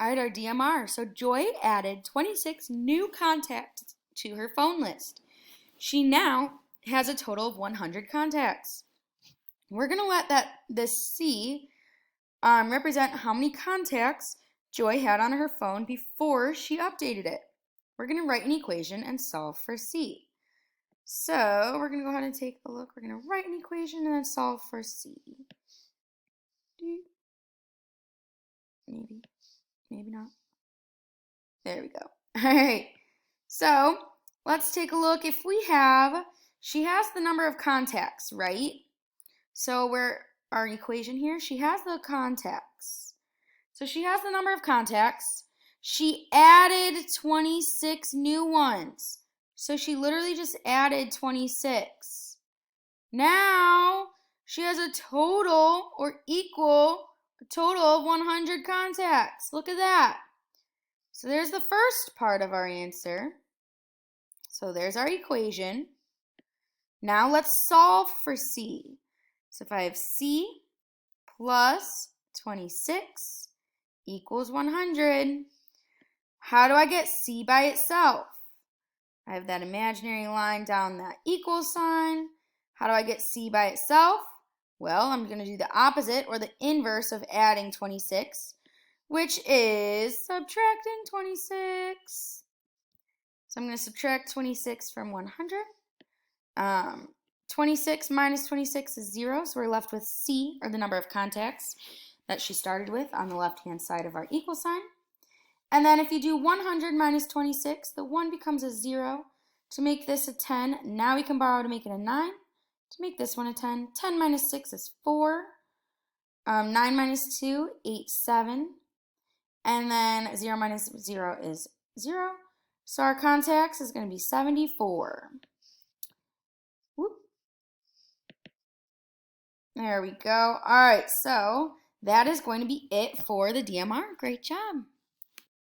All right, our DMR. So Joy added 26 new contacts to her phone list. She now has a total of 100 contacts. We're going to let this C represent how many contacts Joy had on her phone before she updated it. We're going to write an equation and solve for C. So we're going to go ahead and take a look. We're going to write an equation and then solve for C. Maybe not. There we go. All right. So let's take a look. If we have, she has the number of contacts, right? So where our equation here, she has the contacts. So she has the number of contacts. She added 26 new ones. So she literally just added 26. Now she has a total or equal a total of 100 contacts. Look at that. So there's the first part of our answer. So there's our equation. Now let's solve for C. So if I have C plus 26 equals 100, how do I get C by itself? I have that imaginary line down that equal sign. How do I get C by itself? Well, I'm going to do the opposite or the inverse of adding 26, which is subtracting 26. So I'm going to subtract 26 from 100. 26 minus 26 is 0, so we're left with C, or the number of contacts that she started with on the left-hand side of our equal sign. And then if you do 100 minus 26, the 1 becomes a 0. To make this a 10, now we can borrow to make it a 9. To make this one a 10, 10 minus 6 is 4. 9 minus 2, 8, 7. And then 0 minus 0 is 0. So our contacts is going to be 74. Whoop. There we go. All right, so that is going to be it for the DMR. Great job.